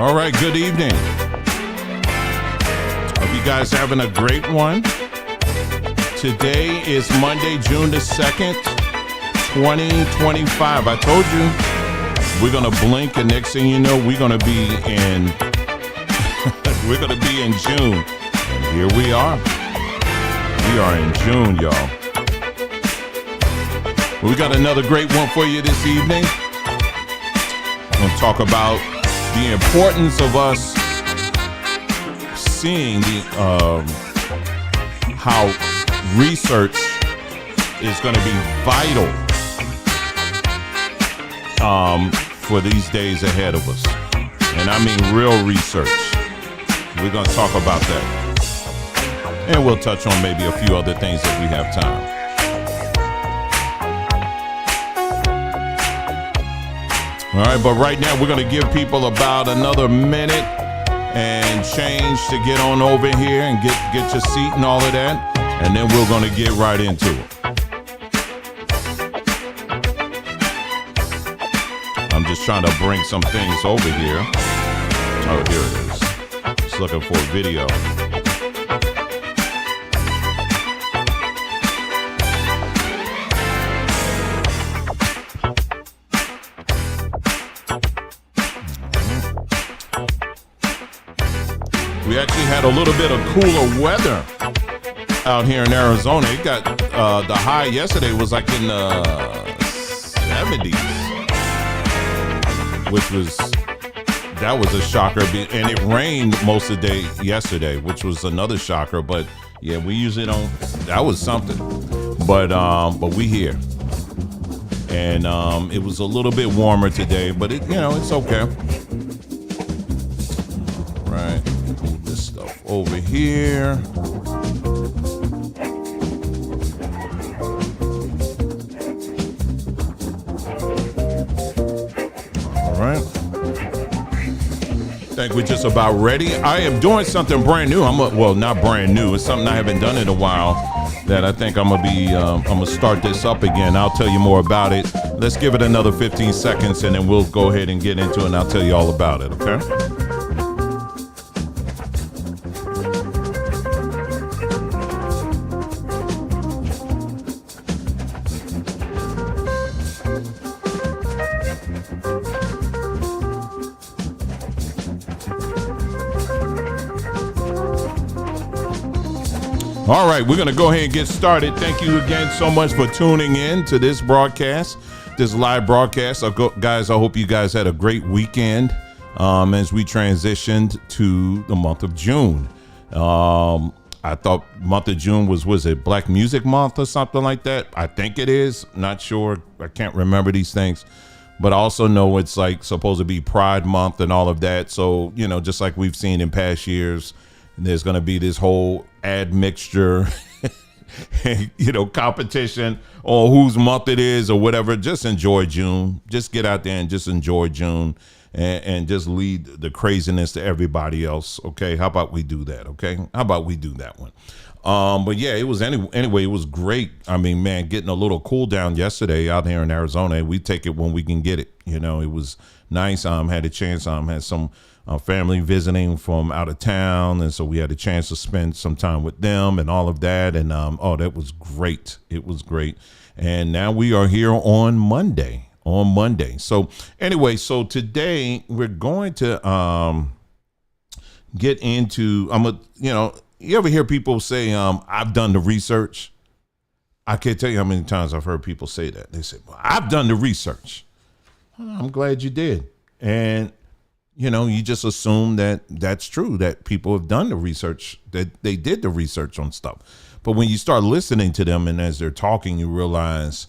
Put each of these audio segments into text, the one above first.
All right, good evening. Hope you guys having a great one. Today is Monday, June the 2nd, 2025. I told you we're going to blink, and next thing you know, we're going to be in June. And here we are. We are in June, y'all. We got another great one for you this evening. We're going to talk about the importance of us seeing how research is going to be vital for these days ahead of us. And I mean real research. We're going to talk about that. And we'll touch on maybe a few other things if we have time. All right, but right now we're going to give people about another minute and change to get on over here and get your seat and all of that. And then we're going to get right into it. I'm just trying to bring some things over here. Oh, here it is. Just looking for a video. We actually had a little bit of cooler weather out here in Arizona. It got the high yesterday was like in the 70s, which was a shocker. And it rained most of the day yesterday, which was another shocker. But yeah, we usually don't. That was something. But we here, and it was a little bit warmer today. But it's okay. Right. This stuff over here. All right. I think we're just about ready. I am doing something brand new. Not brand new. It's something I haven't done in a while that I think I'm gonna start this up again. I'll tell you more about it. Let's give it another 15 seconds and then we'll go ahead and get into it and I'll tell you all about it, okay? All right, we're going to go ahead and get started. Thank you again so much for tuning in to this broadcast, this live broadcast. Guys, I hope you guys had a great weekend as we transitioned to the month of June. I thought month of June was it Black Music Month or something like that? I think it is. Not sure. I can't remember these things. But I also know it's like supposed to be Pride Month and all of that. So, just like we've seen in past years, there's going to be this whole admixture, competition on whose month it is or whatever. Just enjoy June. Just get out there and just enjoy June and just lead the craziness to everybody else. Okay. How about we do that? Okay. How about we do that one? But yeah, it was anyway, it was great. I mean, man, getting a little cool down yesterday out here in Arizona. We take it when we can get it. It was nice. Had a chance. Had some family visiting from out of town, and so we had a chance to spend some time with them and all of that. And that was great. It was great. And now we are here on Monday. So anyway, so today we're going to get into. You ever hear people say, "I've done the research"? I can't tell you how many times I've heard people say that. They say, "Well, I've done the research." I'm glad you did, and you just assume that that's true, that people have done the research, that they did the research on stuff. But when you start listening to them and as they're talking, you realize,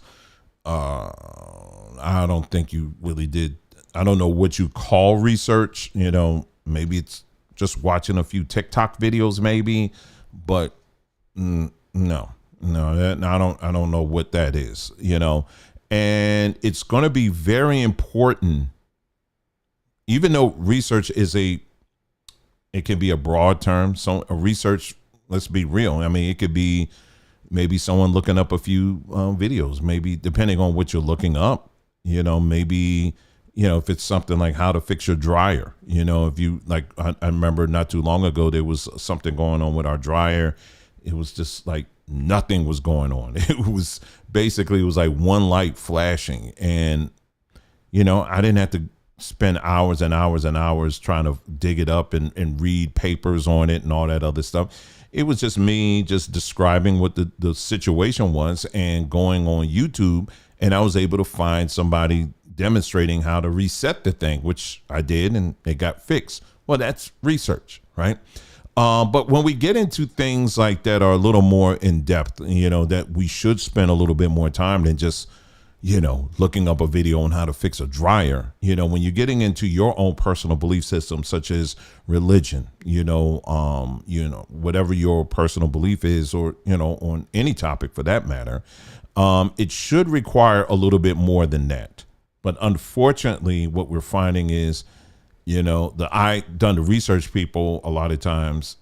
I don't think you really did. I don't know what you call research. Maybe it's just watching a few TikTok videos, maybe, but no, I don't know what that is, and it's going to be very important. Even though research it can be a broad term. So a research, let's be real. I mean, it could be maybe someone looking up a few videos, maybe depending on what you're looking up, maybe if it's something like how to fix your dryer, if you like, I remember not too long ago, there was something going on with our dryer. It was just like nothing was going on. It was like one light flashing. And, I didn't have to spend hours and hours and hours trying to dig it up and read papers on it and all that other stuff. It was just me just describing what the situation was and going on YouTube. And I was able to find somebody demonstrating how to reset the thing, which I did, and it got fixed. Well, that's research, right? But when we get into things like that are a little more in depth, that we should spend a little bit more time than just, looking up a video on how to fix a dryer. When you're getting into your own personal belief system, such as religion, whatever your personal belief is, or, on any topic for that matter, it should require a little bit more than that. But unfortunately, what we're finding is, the research people, a lot of times,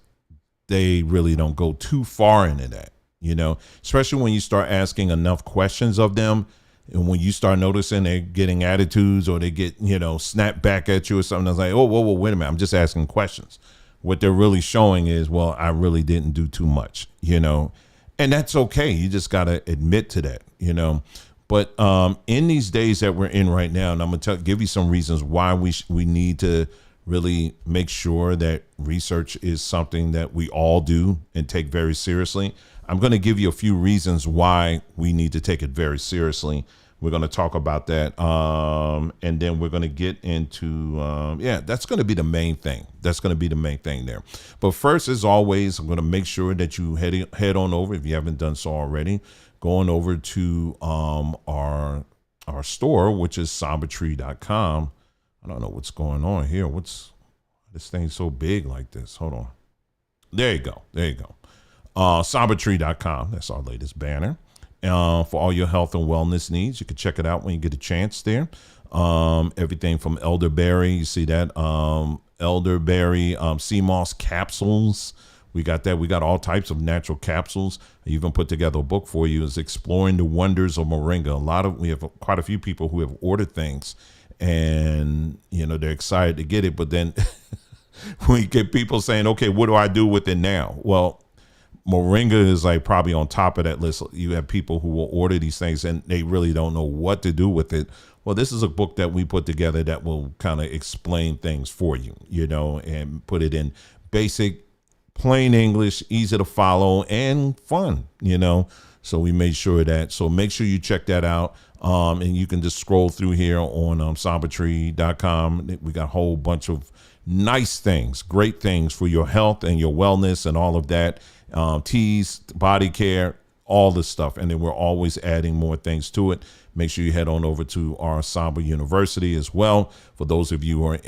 they really don't go too far into that, especially when you start asking enough questions of them. And when you start noticing they're getting attitudes, or they get, snap back at you or something, that's like, oh, whoa, wait a minute, I'm just asking questions. What they're really showing is, well, I really didn't do too much, and that's okay. You just got to admit to that, But in these days that we're in right now, and I'm going to give you some reasons why we need to really make sure that research is something that we all do and take very seriously. I'm going to give you a few reasons why we need to take it very seriously. We're going to talk about that. And then we're going to get into, that's going to be the main thing. That's going to be the main thing there. But first, as always, I'm going to make sure that you head on over, if you haven't done so already, going over to our store, which is Sabretreecom. I don't know what's going on here. This thing's so big like this? Hold on. There you go. Sabretreecom. That's our latest banner. For all your health and wellness needs, you can check it out when you get a chance there. Everything from elderberry, you see that, elderberry, sea moss capsules. We got that. We got all types of natural capsules. I even put together a book for you. Is Exploring the Wonders of Moringa. We have quite a few people who have ordered things, and they're excited to get it. But then we get people saying, "Okay, what do I do with it now?" Well, Moringa is like probably on top of that list. You have people who will order these things and they really don't know what to do with it. Well, this is a book that we put together that will kind of explain things for you, and put it in basic, plain English, easy to follow, and fun, So we made sure of that. So make sure you check that out. And you can just scroll through here on Sabretreecom. We got a whole bunch of nice things, great things for your health and your wellness and all of that. Teas, body care, all this stuff. And then we're always adding more things to it. Make sure you head on over to our Sabre University as well. For those of you who are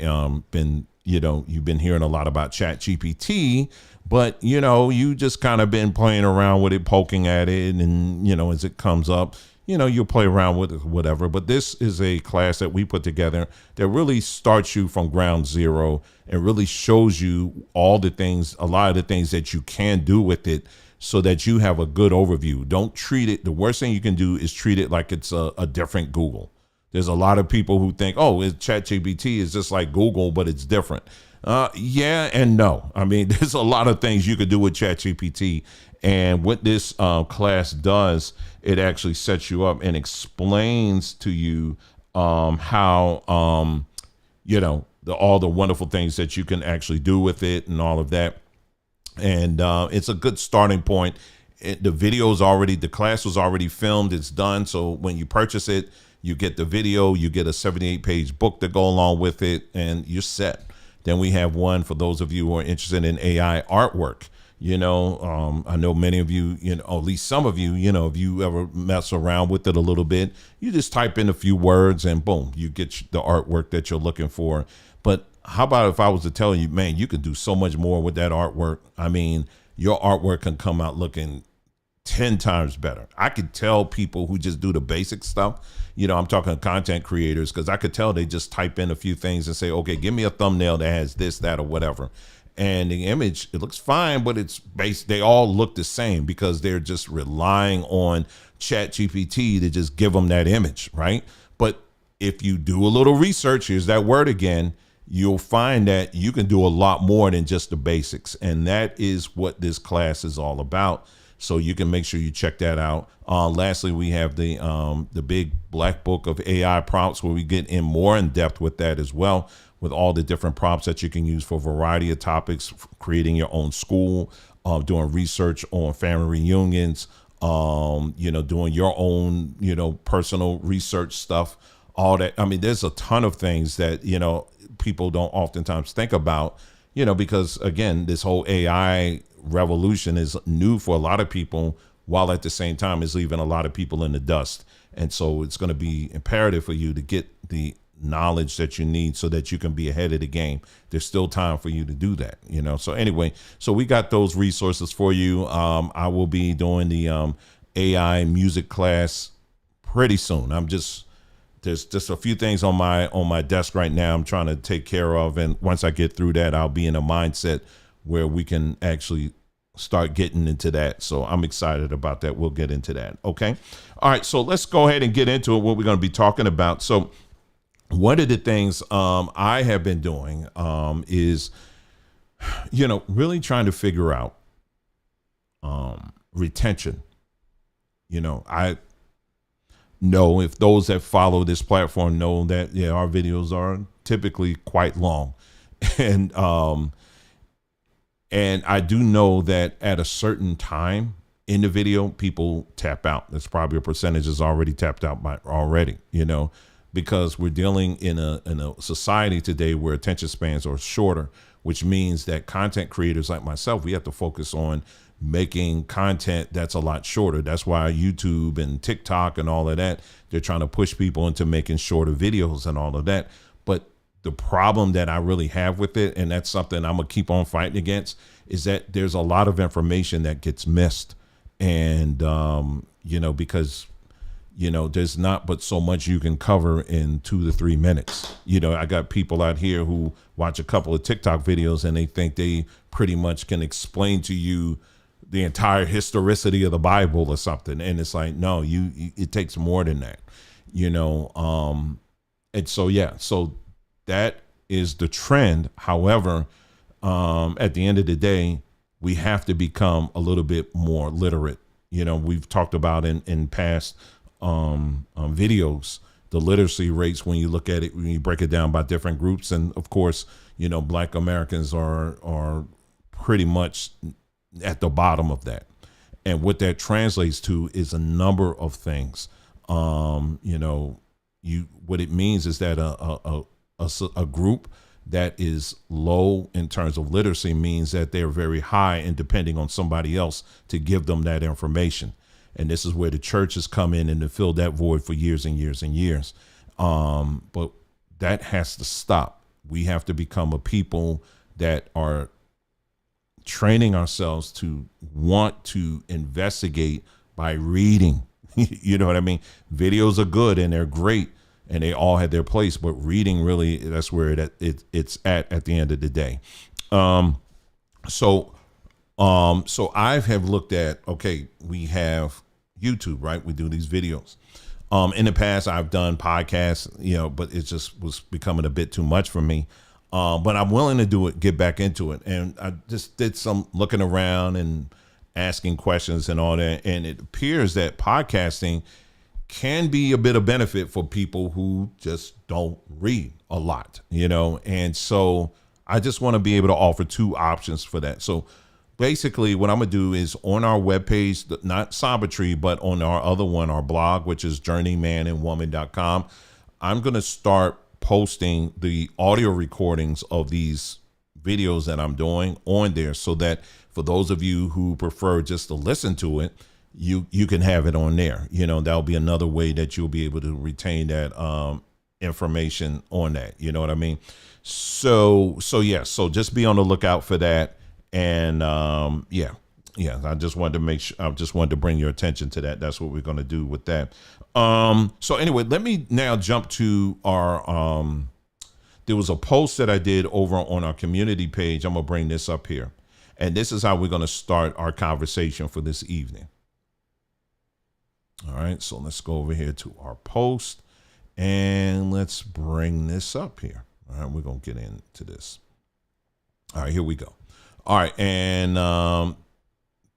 you've been hearing a lot about ChatGPT, but you just kind of been playing around with it, poking at it, and as it comes up, you'll play around with it, whatever. But this is a class that we put together that really starts you from ground zero and really shows you a lot of the things that you can do with it, so that you have a good overview. Don't treat it. The worst thing you can do is treat it like it's a different Google. There's a lot of people who think, ChatGPT is just like Google, but it's different. Yeah and no. I mean, there's a lot of things you could do with ChatGPT. And what this class does, it actually sets you up and explains to you how, all the wonderful things that you can actually do with it and all of that. And it's a good starting point. The class was already filmed. It's done. So when you purchase it, you get the video, you get a 78-page book to go along with it, and you're set. Then we have one for those of you who are interested in AI artwork. I know many of you, at least some of you, if you ever mess around with it a little bit, you just type in a few words and boom, you get the artwork that you're looking for. But how about if I was to tell you, man, you can do so much more with that artwork. I mean, your artwork can come out looking 10 times better. I could tell people who just do the basic stuff, I'm talking content creators, because I could tell they just type in a few things and say, okay, give me a thumbnail that has this, that, or whatever. And the image, it looks fine, but they all look the same because they're just relying on ChatGPT to just give them that image, right? But if you do a little research, here's that word again, you'll find that you can do a lot more than just the basics. And that is what this class is all about. So you can make sure you check that out. Lastly, we have the big black book of AI prompts, where we get in more in depth with that as well, with all the different prompts that you can use for a variety of topics, creating your own school, doing research on family reunions, doing your own, personal research stuff, all that. I mean, there's a ton of things that, people don't oftentimes think about, because again, this whole AI revolution is new for a lot of people, while at the same time is leaving a lot of people in the dust. And so it's going to be imperative for you to get the knowledge that you need so that you can be ahead of the game. There's still time for you to do that, So anyway, so we got those resources for you. I will be doing the AI music class pretty soon. There's just a few things on my desk right now I'm trying to take care of, and once I get through that, I'll be in a mindset where we can actually start getting into that. So I'm excited about that. We'll get into that. Okay. All right. So let's go ahead and get into it, what we're going to be talking about. So one of the things I have been doing is, really trying to figure out retention. I know, if those that follow this platform know that, our videos are typically quite long. And I do know that at a certain time in the video, people tap out. There's probably a percentage is already tapped out by already, because we're dealing in a society today where attention spans are shorter, which means that content creators like myself, we have to focus on making content that's a lot shorter. That's why YouTube and TikTok and all of that, they're trying to push people into making shorter videos and all of that. But the problem that I really have with it, and that's something I'm gonna keep on fighting against, is that there's a lot of information that gets missed. And because there's not but so much you can cover in 2 to 3 minutes. I got people out here who watch a couple of TikTok videos and they think they pretty much can explain to you the entire historicity of the Bible or something. And it's like, no, it takes more than that, and so that is the trend. However, at the end of the day, we have to become a little bit more literate. We've talked about in past videos, the literacy rates, when you look at it, when you break it down by different groups. And of course, Black Americans are pretty much at the bottom of that. And what that translates to is a number of things. What it means is that a group that is low in terms of literacy means that they're very high and depending on somebody else to give them that information. And this is where the church has come in and to fill that void for years and years and years. But that has to stop. We have to become a people that are training ourselves to want to investigate by reading. You know what I mean? Videos are good and they're great and they all had their place, but reading really, that's where it's at the end of the day. So I have looked at, okay, we have YouTube, right? We do these videos. In the past, I've done podcasts, but it just was becoming a bit too much for me. But I'm willing to do it, get back into it. And I just did some looking around and asking questions and all that. And it appears that podcasting can be a bit of benefit for people who just don't read a lot, And so I just want to be able to offer 2 options for that. So basically what I'm going to do is on our webpage, not Sabretreecom, but on our other one, our blog, which is journeymanandwoman.com, I'm going to start posting the audio recordings of these videos that I'm doing on there, so that for those of you who prefer just to listen to it, you can have it on there. That'll be another way that you'll be able to retain that information on that. You know what I mean? So just be on the lookout for that. And I just wanted to make sure, I just wanted to bring your attention to that. That's what we're going to do with that. So anyway, let me now jump to our, there was a post that I did over on our community page. I'm going to bring this up here. And this is how we're going to start our conversation for this evening. All right, so let's go over here to our post. And let's bring this up here. All right, we're going to get into this. All right, here we go. All right, and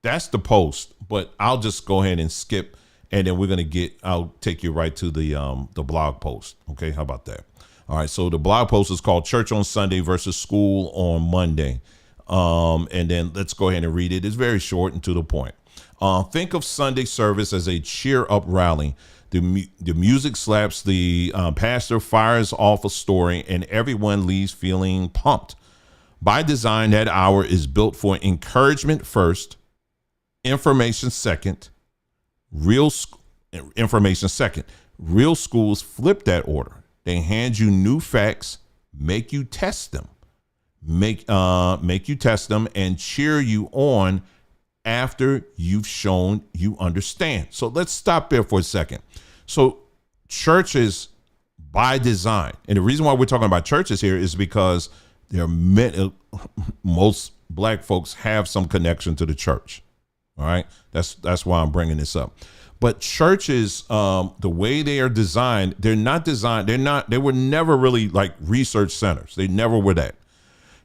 that's the post, but I'll just go ahead and skip, and then I'll take you right to the blog post. Okay, how about that? All right, so the blog post is called Church on Sunday versus School on Monday. And then let's go ahead and read it. It's very short and to the point. Think of Sunday service as a cheer up rally. The music slaps, the pastor fires off a story, and everyone leaves feeling pumped. By design, that hour is built for encouragement first, information second, information second. Real schools flip that order. They hand you new facts, make you test them, make you test them, and cheer you on after you've shown you understand. So let's stop there for a second. So churches, by design, and the reason why we're talking about churches here is because most black folks have some connection to the church. All right, that's why I'm bringing this up. But churches, the way they are designed, they were never really like research centers. They never were that.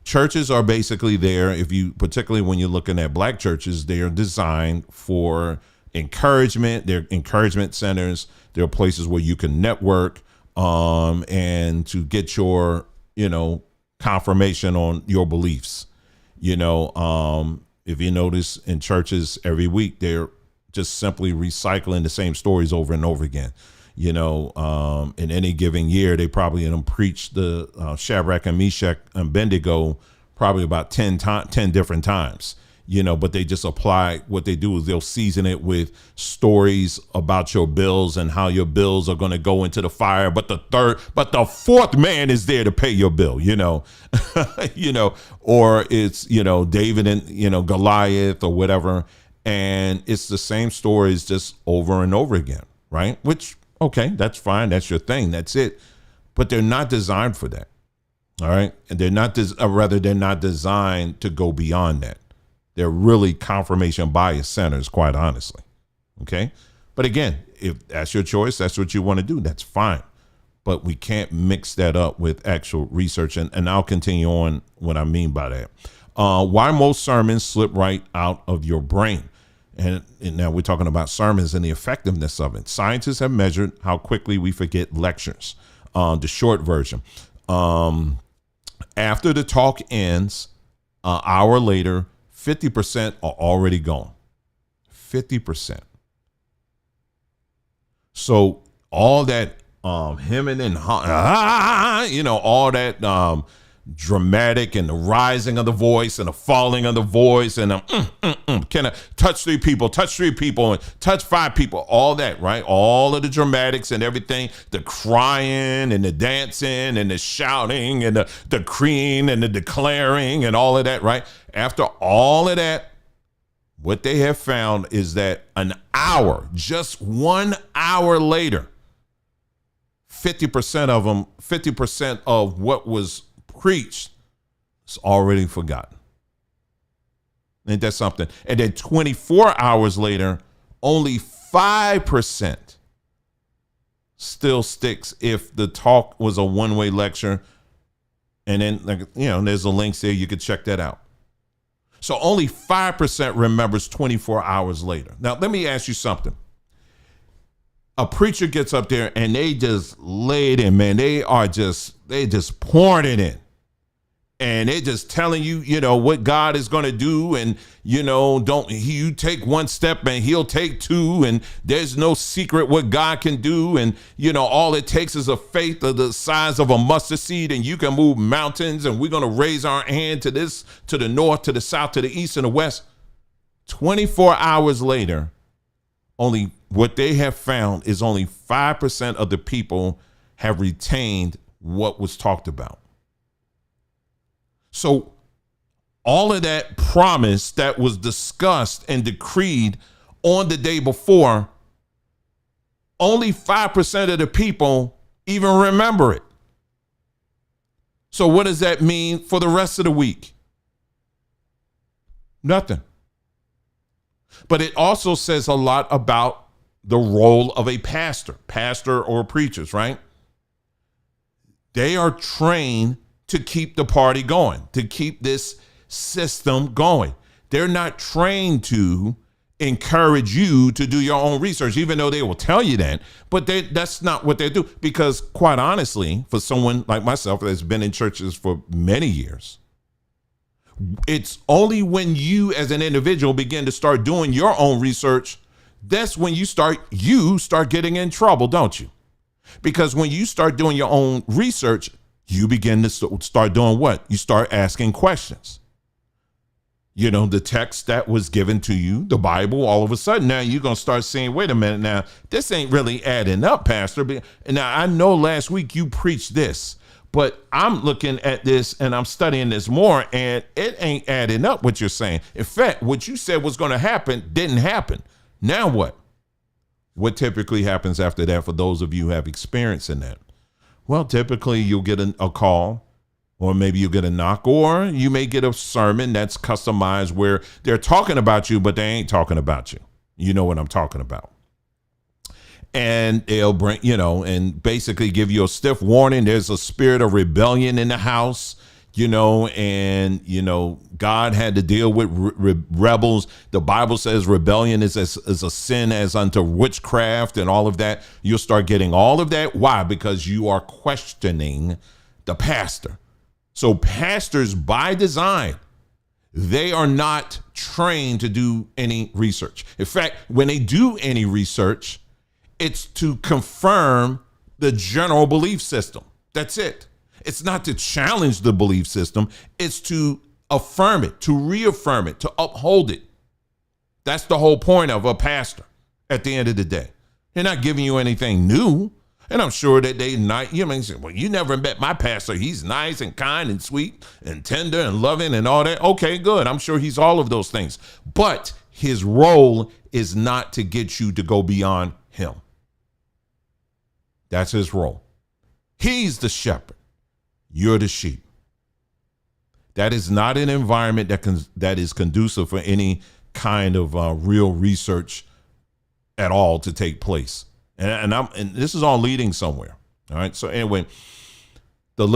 Churches are basically there, particularly when you're looking at black churches, they are designed for encouragement. They're encouragement centers. They're places where you can network, and to get your, confirmation on your beliefs. If you notice in churches every week, they're just simply recycling the same stories over and over again. In any given year, they probably preach the Shadrach and Meshach and Abednego probably about 10 different times, but they just apply. What they do is they'll season it with stories about your bills and how your bills are going to go into the fire. But the fourth man is there to pay your bill, or it's, David and, Goliath or whatever. And it's the same stories just over and over again. Right. Which, okay, that's fine. That's your thing. That's it. But they're not designed for that. All right. And they're not designed to go beyond that. They're really confirmation bias centers, quite honestly. Okay. But again, if that's your choice, that's what you want to do, that's fine. But we can't mix that up with actual research. And I'll continue on what I mean by that. Why most sermons slip right out of your brain. And now we're talking about sermons and the effectiveness of it. Scientists have measured how quickly we forget lectures. The short version. After the talk ends, an hour later, 50% are already gone. 50%. So all that hemming and all that dramatic and the rising of the voice and the falling of the voice and can I touch three people and touch five people, all that, right? All of the dramatics and everything, the crying and the dancing and the shouting and the decreeing and the declaring and all of that, right? After all of that, what they have found is that an hour, just 1 hour later, 50% of what was preached is already forgotten. Ain't that something? And then 24 hours later, only 5% still sticks if the talk was a one-way lecture. And then, there's a link there. You could check that out. So only 5% remembers 24 hours later. Now, let me ask you something. A preacher gets up there and they just lay it in, man. They just pouring it in. And they're just telling you, what God is going to do. And, you take one step and he'll take two. And there's no secret what God can do. And, all it takes is a faith of the size of a mustard seed. And you can move mountains. And we're going to raise our hand to this, to the north, to the south, to the east and the west. 24 hours later, what they have found is only 5% of the people have retained what was talked about. So all of that promise that was discussed and decreed on the day before, only 5% of the people even remember it. So what does that mean for the rest of the week? Nothing. But it also says a lot about the role of a pastor or preachers, right? They are trained to keep the party going, to keep this system going. They're not trained to encourage you to do your own research, even though they will tell you that. But that's not what they do. Because quite honestly, for someone like myself that's been in churches for many years, it's only when you as an individual begin to start doing your own research, that's when you start getting in trouble, don't you? Because when you start doing your own research, you begin to start doing what? You start asking questions. You know, the text that was given to you, the Bible, all of a sudden now you're going to start saying, wait a minute now, this ain't really adding up, Pastor. Now, I know last week you preached this, but I'm looking at this and I'm studying this more, and it ain't adding up what you're saying. In fact, what you said was going to happen didn't happen. Now what? What typically happens after that for those of you who have experience in that? Well, typically you'll get a call, or maybe you get a knock, or you may get a sermon that's customized where they're talking about you, but they ain't talking about you. You know what I'm talking about. And they'll bring, and basically give you a stiff warning. There's a spirit of rebellion in the house, and, God had to deal with rebels. The Bible says rebellion is a sin as unto witchcraft and all of that. You'll start getting all of that. Why? Because you are questioning the pastor. So pastors, by design, they are not trained to do any research. In fact, when they do any research, it's to confirm the general belief system. That's it. It's not to challenge the belief system. It's to affirm it, to reaffirm it, to uphold it. That's the whole point of a pastor at the end of the day. They're not giving you anything new. And I'm sure that they not, say, well, you never met my pastor. He's nice and kind and sweet and tender and loving and all that. Okay, good. I'm sure he's all of those things. But his role is not to get you to go beyond him. That's his role. He's the shepherd. You're the sheep. That is not an environment that is conducive for any kind of real research at all to take place. And this is all leading somewhere. All right. So anyway, the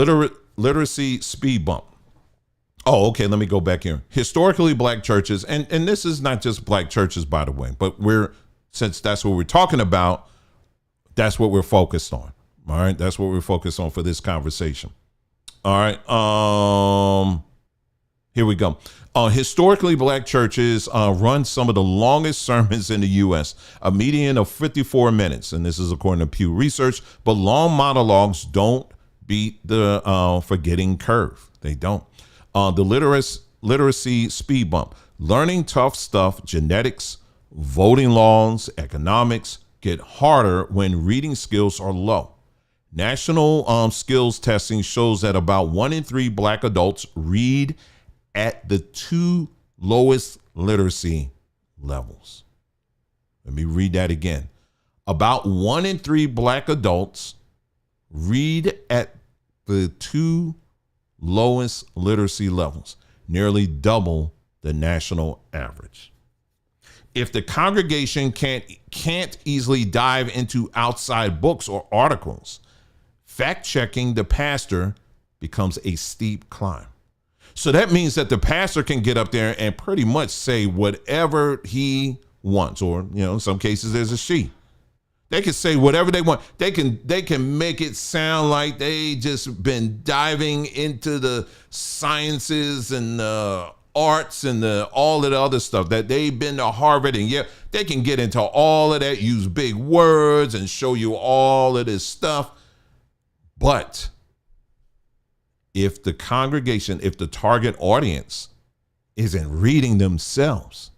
literacy speed bump. Oh, okay. Let me go back here. Historically black churches, and this is not just black churches, by the way, but since that's what we're talking about, that's what we're focused on. All right. That's what we're focused on for this conversation. All right. Here we go. Historically black churches run some of the longest sermons in the U.S., a median of 54 minutes. And this is according to Pew Research. But long monologues don't beat the forgetting curve. They don't. The literacy speed bump. Learning tough stuff, genetics, voting laws, economics get harder when reading skills are low. National skills testing shows that about 1 in 3 black adults read at the 2 lowest literacy levels. Let me read that again. About 1 in 3 black adults read at the 2 lowest literacy levels, nearly double the national average. If the congregation can't easily dive into outside books or articles, fact-checking the pastor becomes a steep climb. So that means that the pastor can get up there and pretty much say whatever he wants, or, in some cases there's a she. They can say whatever they want. They can make it sound like they just been diving into the sciences and the arts and all of the other stuff, that they've been to Harvard, and they can get into all of that, use big words and show you all of this stuff. But if the congregation, if the target audience isn't reading themselves,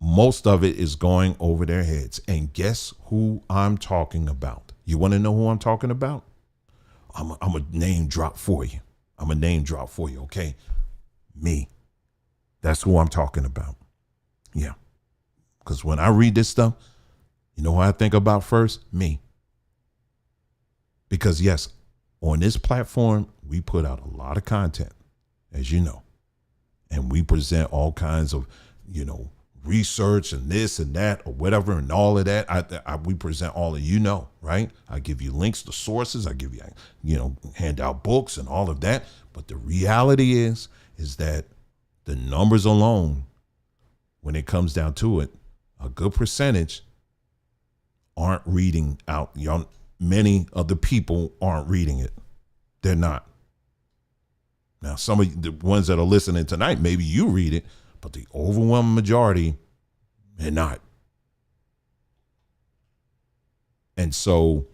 most of it is going over their heads. And guess who I'm talking about? You want to know who I'm talking about? I'm a name drop for you. Okay? Me. That's who I'm talking about. Yeah. Because when I read this stuff, you know who I think about first? Me. Because yes, on this platform, we put out a lot of content, as you know, and we present all kinds of, research and this and that or whatever and all of that. We present all of, right? I give you links to sources. I give you, hand out books and all of that. But the reality is that the numbers alone, when it comes down to it, a good percentage aren't reading out. Many of the people aren't reading it. They're not. Now, some of the ones that are listening tonight, maybe you read it, but the overwhelming majority, they're not. And so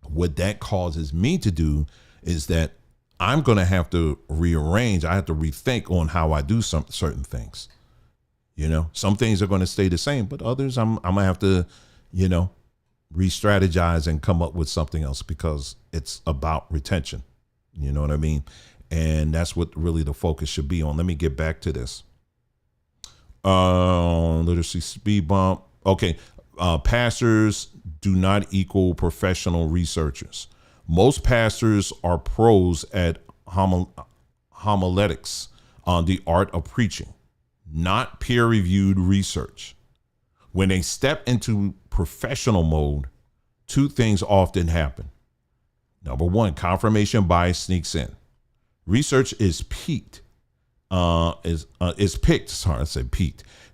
what that causes me to do is that I'm going to have to rearrange. I have to rethink on how I do some certain things. Some things are going to stay the same, but others I'm going to have to, re-strategize and come up with something else because it's about retention. You know what I mean? And that's what really the focus should be on. Let me get back to this. Literacy speed bump. Okay. Pastors do not equal professional researchers. Most pastors are pros at homiletics on the art of preaching, not peer-reviewed research. When they step into professional mode, two things often happen. Number one, confirmation bias sneaks in. Research is picked.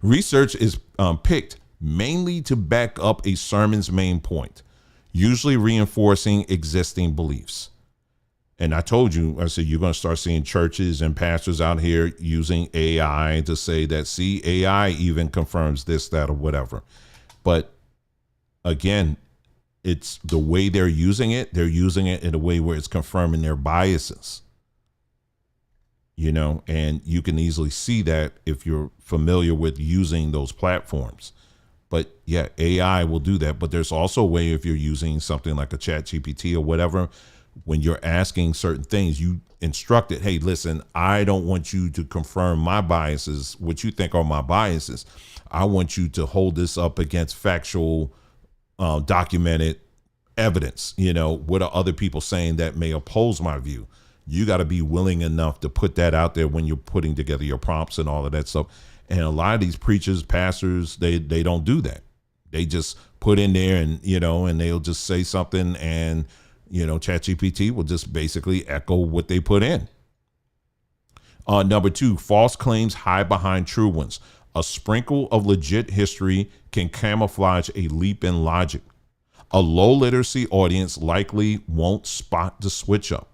Research is picked mainly to back up a sermon's main point, usually reinforcing existing beliefs. And I told you, I said, you're going to start seeing churches and pastors out here using AI to say that, see, AI even confirms this, that, or whatever. But again, it's the way they're using it. They're using it in a way where it's confirming their biases. And you can easily see that if you're familiar with using those platforms. But yeah, AI will do that. But there's also a way, if you're using something like a ChatGPT or whatever, when you're asking certain things, you instruct it, hey, listen, I don't want you to confirm my biases, what you think are my biases. I want you to hold this up against factual, documented evidence. What are other people saying that may oppose my view? You got to be willing enough to put that out there when you're putting together your prompts and all of that stuff. And a lot of these preachers, pastors, they don't do that. They just put in there and they'll just say something and, ChatGPT will just basically echo what they put in. Number two, false claims hide behind true ones. A sprinkle of legit history can camouflage a leap in logic. A low literacy audience likely won't spot the switch up.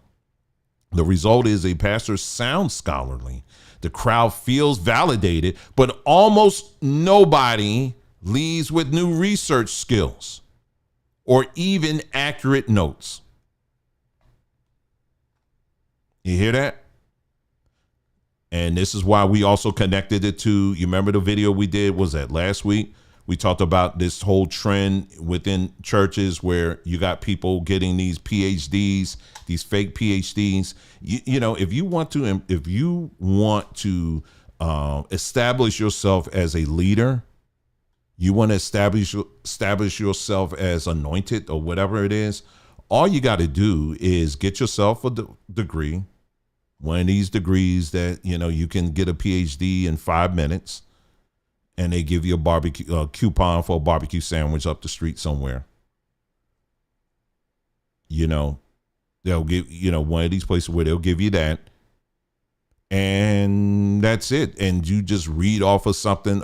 The result is a pastor sounds scholarly. The crowd feels validated, but almost nobody leads with new research skills or even accurate notes. You hear that? And this is why we also connected it to, you remember the video we did, was that last week? We talked about this whole trend within churches where you got people getting these PhDs, these fake PhDs. If you want to establish yourself as a leader, you want to establish yourself as anointed or whatever it is, all you got to do is get yourself a degree, one of these degrees that, you can get a PhD in 5 minutes. And they give you a barbecue coupon for a barbecue sandwich up the street somewhere. They'll give, one of these places where they'll give you that. And that's it. And you just read off of something,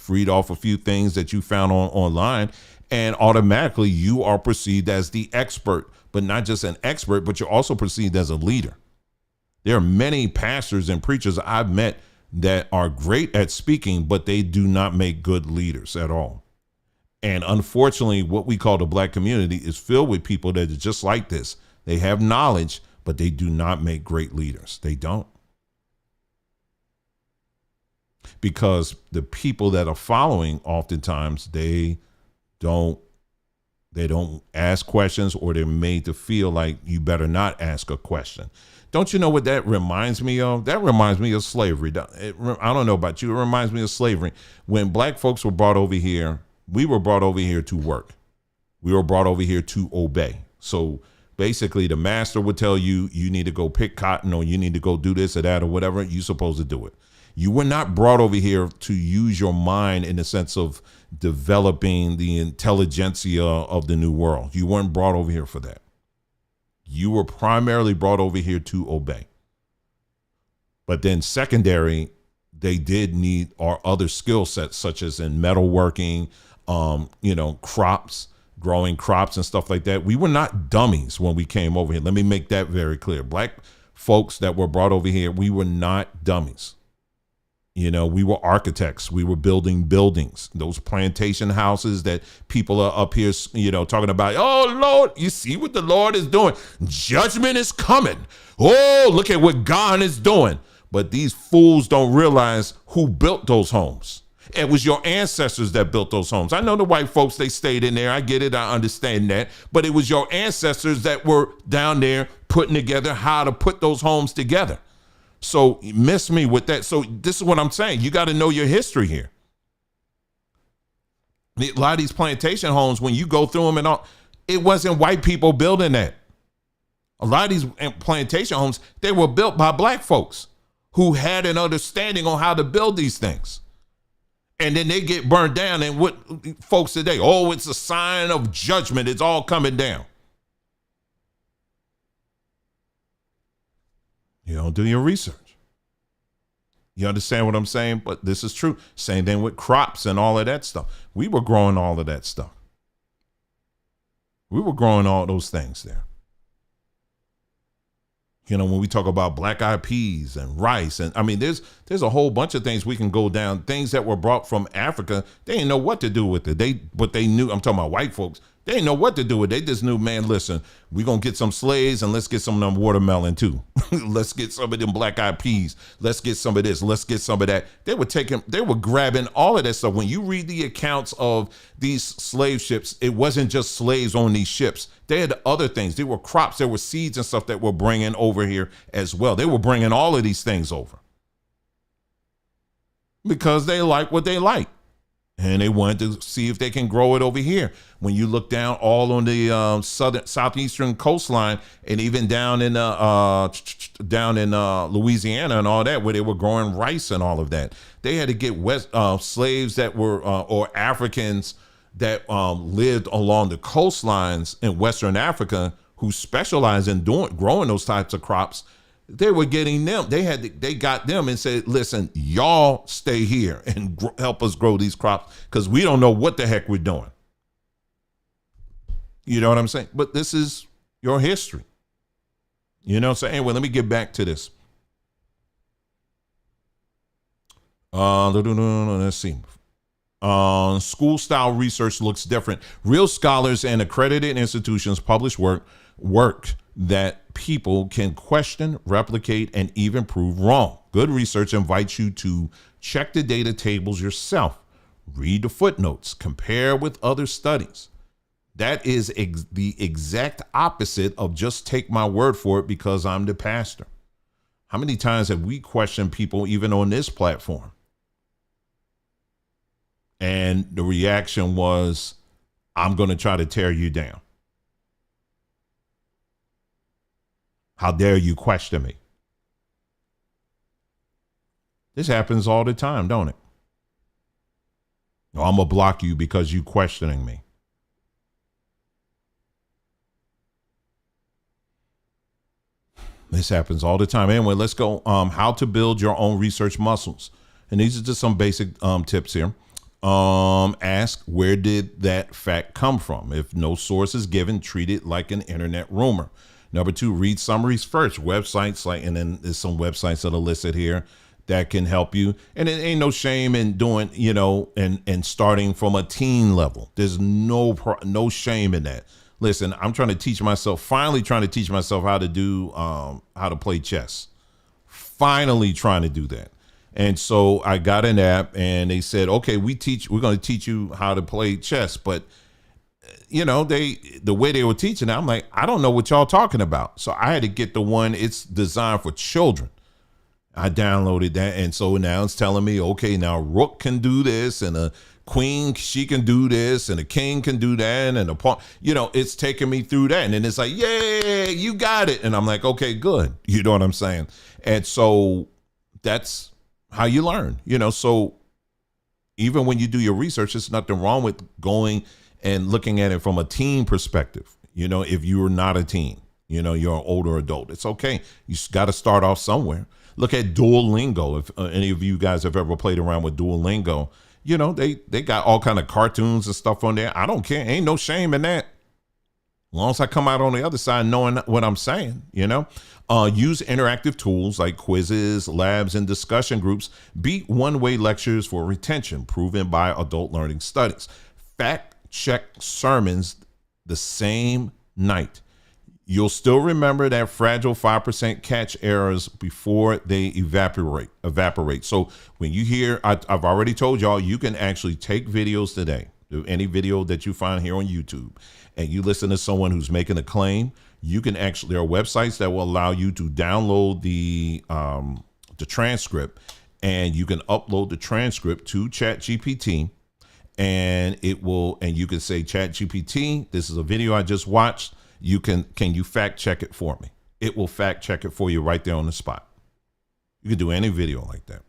read off a few things that you found online. And automatically you are perceived as the expert, but not just an expert, but you're also perceived as a leader. There are many pastors and preachers I've met that are great at speaking, but they do not make good leaders at all. And unfortunately, what we call the black community is filled with people that are just like this. They have knowledge, but they do not make great leaders. They don't. Because the people that are following, oftentimes, they don't ask questions, or they're made to feel like you better not ask a question. Don't you know what that reminds me of? That reminds me of slavery. I don't know about you. It reminds me of slavery. When black folks were brought over here, we were brought over here to work. We were brought over here to obey. So basically the master would tell you, you need to go pick cotton, or you need to go do this or that or whatever. You're supposed to do it. You were not brought over here to use your mind in the sense of developing the intelligentsia of the new world. You weren't brought over here for that. You were primarily brought over here to obey. But then secondary, they did need our other skill sets, such as in metalworking, crops, growing crops and stuff like that. We were not dummies when we came over here. Let me make that very clear. Black folks that were brought over here, we were not dummies. We were architects. We were building buildings, those plantation houses that people are up here, talking about. Oh, Lord, you see what the Lord is doing. Judgment is coming. Oh, look at what God is doing. But these fools don't realize who built those homes. It was your ancestors that built those homes. I know the white folks, they stayed in there. I get it. I understand that. But it was your ancestors that were down there putting together how to put those homes together. So miss me with that. So this is what I'm saying. You got to know your history here. A lot of these plantation homes, when you go through them and all, it wasn't white people building that. A lot of these plantation homes, they were built by black folks who had an understanding on how to build these things. And then they get burned down. And what folks today, oh, it's a sign of judgment. It's all coming down. You don't do your research. You understand what I'm saying? But this is true. Same thing with crops and all of that stuff. We were growing all of that stuff. We were growing all those things there. When we talk about black eyed peas and rice, and I mean, there's a whole bunch of things we can go down. Things that were brought from Africa, they didn't know what to do with it. But they knew. I'm talking about white folks. They didn't know what to do with it. They just knew, man, listen, we're going to get some slaves and let's get some of them watermelon too. Let's get some of them black eyed peas. Let's get some of this. Let's get some of that. They were grabbing all of that stuff. When you read the accounts of these slave ships, it wasn't just slaves on these ships. They had other things. There were crops, there were seeds and stuff that were bringing over here as well. They were bringing all of these things over because they like what they like. And they wanted to see if they can grow it over here. When you look down all on the southeastern coastline, and even down in Louisiana and all that, where they were growing rice and all of that, they had to get slaves that were or Africans that lived along the coastlines in Western Africa who specialized in growing those types of crops. They were getting them. They got them and said, listen, y'all stay here and help us grow these crops because we don't know what the heck we're doing. You know what I'm saying? But this is your history. So anyway, let me get back to this. Let's see. School style research looks different. Real scholars and accredited institutions publish work that people can question, replicate, and even prove wrong. Good research invites you to check the data tables yourself, read the footnotes, compare with other studies. That is the exact opposite of just take my word for it because I'm the pastor. How many times have we questioned people even on this platform? And the reaction was, I'm going to try to tear you down. How dare you question me? This happens all the time, don't it? No, I'm going to block you because you questioning me. This happens all the time. Anyway, let's go. How to build your own research muscles. And these are just some basic tips here. Ask, where did that fact come from? If no source is given, treat it like an internet rumor. Number 2, read summaries first. Websites and then there's some websites that are listed here that can help you. And it ain't no shame in doing, and starting from a teen level. There's no shame in that. Listen, I'm finally trying to teach myself how to play chess. Finally trying to do that. And so I got an app and they said, okay, we're going to teach you how to play chess. But the way they were teaching it, I'm like, I don't know what y'all talking about. So I had to get the one, it's designed for children. I downloaded that. And so now it's telling me, okay, now rook can do this and a queen, she can do this and a king can do that. And a pawn, it's taking me through that. And then it's like, yay, you got it. And I'm like, okay, good. You know what I'm saying? And so that's how you learn, so even when you do your research, there's nothing wrong with going and looking at it from a teen perspective. If you're not a teen, you're an older adult, it's okay. You got to start off somewhere. Look at Duolingo. If any of you guys have ever played around with Duolingo, they got all kind of cartoons and stuff on there. I don't care. Ain't no shame in that. As long as I come out on the other side knowing what I'm saying, use interactive tools like quizzes, labs, and discussion groups. Beat one-way lectures for retention, proven by adult learning studies. Fact check sermons the same night. You'll still remember that fragile 5% catch errors before they evaporate. So when you hear, I've already told y'all, you can actually take videos today, any video that you find here on YouTube, and you listen to someone who's making a claim. You can actually, there are websites that will allow you to download the transcript, and you can upload the transcript to ChatGPT, and you can say, ChatGPT, this is a video I just watched. Can you fact check it for me? It will fact check it for you right there on the spot. You can do any video like that.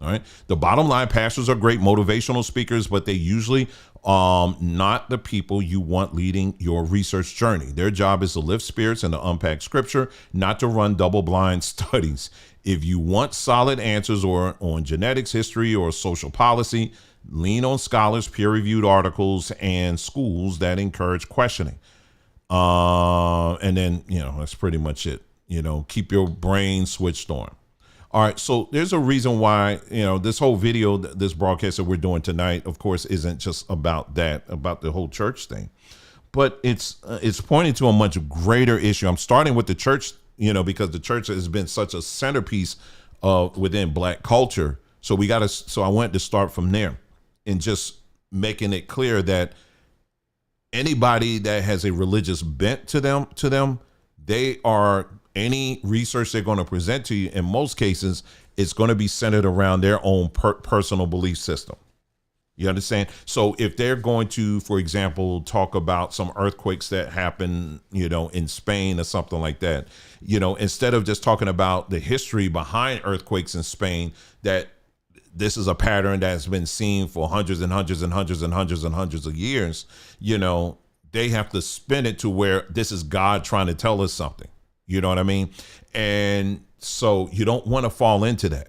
All right. The bottom line, pastors are great motivational speakers, but they usually not the people you want leading your research journey. Their job is to lift spirits and to unpack scripture, not to run double-blind studies. If you want solid answers or on genetics, history, or social policy, lean on scholars, peer-reviewed articles, and schools that encourage questioning. And then, that's pretty much it. Keep your brain switched on. All right. So there's a reason why, this whole video, this broadcast that we're doing tonight, of course, isn't just about that, about the whole church thing, but it's pointing to a much greater issue. I'm starting with the church, because the church has been such a centerpiece of within Black culture. So I wanted to start from there and just making it clear that anybody that has a religious bent to them, they are, any research they're going to present to you, in most cases, it's going to be centered around their own personal belief system. You understand? So if they're going to, for example, talk about some earthquakes that happen, in Spain or something like that, instead of just talking about the history behind earthquakes in Spain, that this is a pattern that's been seen for hundreds and hundreds and hundreds and hundreds and hundreds of years, they have to spin it to where this is God trying to tell us something. You know what I mean? And so you don't want to fall into that.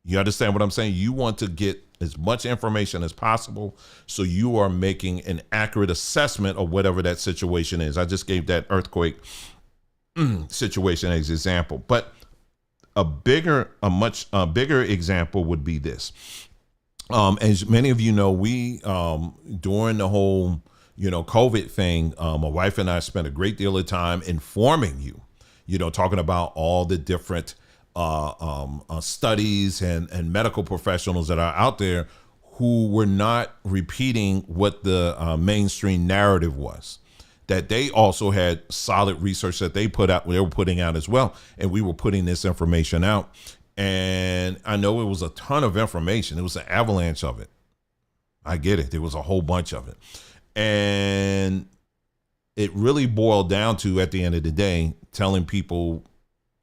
You understand what I'm saying? You want to get as much information as possible so you are making an accurate assessment of whatever that situation is. I just gave that earthquake situation as an example, but a much bigger example would be this. As many of you know, we during the whole COVID thing, my wife and I spent a great deal of time informing you, talking about all the different studies and medical professionals that are out there who were not repeating what the mainstream narrative was. That they also had solid research that they were putting out as well, and we were putting this information out. And I know it was a ton of information. It was an avalanche of it. I get it. There was a whole bunch of it. And it really boiled down to, at the end of the day, telling people,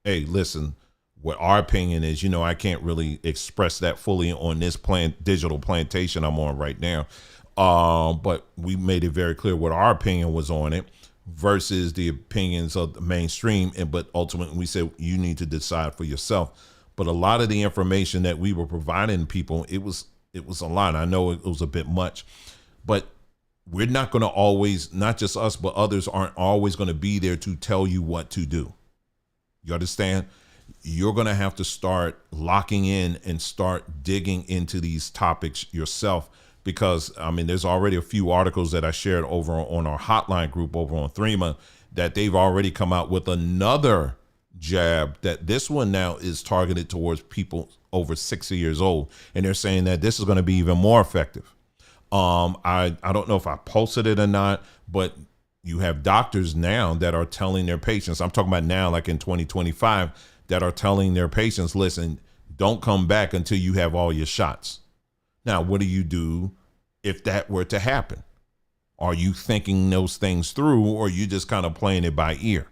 hey, listen, what our opinion is, I can't really express that fully on this digital plantation I'm on right now. But we made it very clear what our opinion was on it versus the opinions of the mainstream. But ultimately we said, you need to decide for yourself. But a lot of the information that we were providing people, it was a lot. I know it was a bit much, but we're not going to always, not just us, but others aren't always going to be there to tell you what to do. You understand? You're going to have to start locking in and start digging into these topics yourself, because there's already a few articles that I shared over on our hotline group over on Threema that they've already come out with another jab, that this one now is targeted towards people over 60 years old. And they're saying that this is going to be even more effective. I don't know if I posted it or not, but you have doctors now that are telling their patients, I'm talking about now, like in 2025, that are telling their patients, listen, don't come back until you have all your shots. Now, what do you do if that were to happen? Are you thinking those things through, or are you just kind of playing it by ear?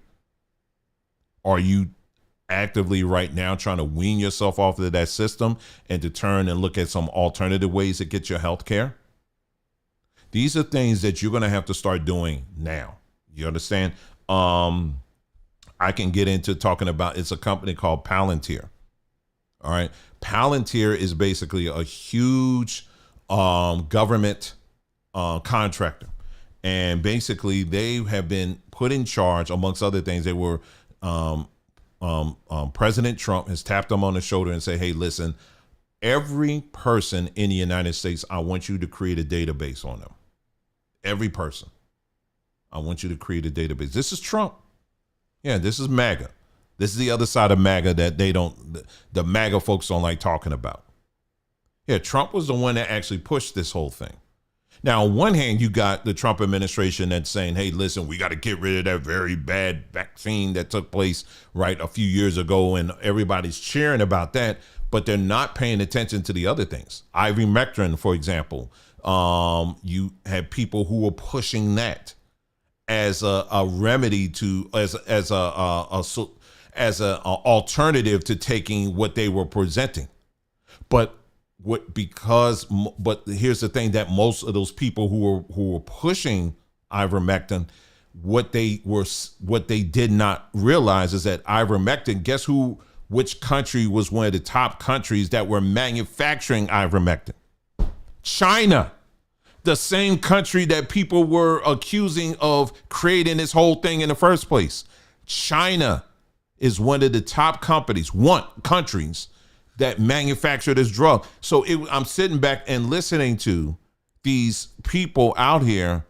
Are you actively right now trying to wean yourself off of that system and to turn and look at some alternative ways to get your health care. These are things that you're going to have to start doing now. You understand? I can get into talking about, it's a company called Palantir. All right. Palantir is basically a huge government contractor. And basically they have been put in charge, amongst other things. They were President Trump has tapped them on the shoulder and say, hey, listen, every person in the United States, I want you to create a database on them. Every person. I want you to create a database. This is Trump. Yeah, this is MAGA. This is the other side of MAGA that the MAGA folks don't like talking about. Yeah, Trump was the one that actually pushed this whole thing. Now, on one hand, you got the Trump administration that's saying, hey, listen, we got to get rid of that very bad vaccine that took place right a few years ago. And everybody's cheering about that, but they're not paying attention to the other things. Ivermectin, for example, you had people who were pushing that as a remedy to, as a alternative to taking what they were presenting. But here's the thing, that most of those people who were pushing ivermectin, what they did not realize is that ivermectin, guess which country was one of the top countries that were manufacturing ivermectin? China. The same country that people were accusing of creating this whole thing in the first place. China is one of the top countries that manufacture this drug. So I'm sitting back and listening to these people out here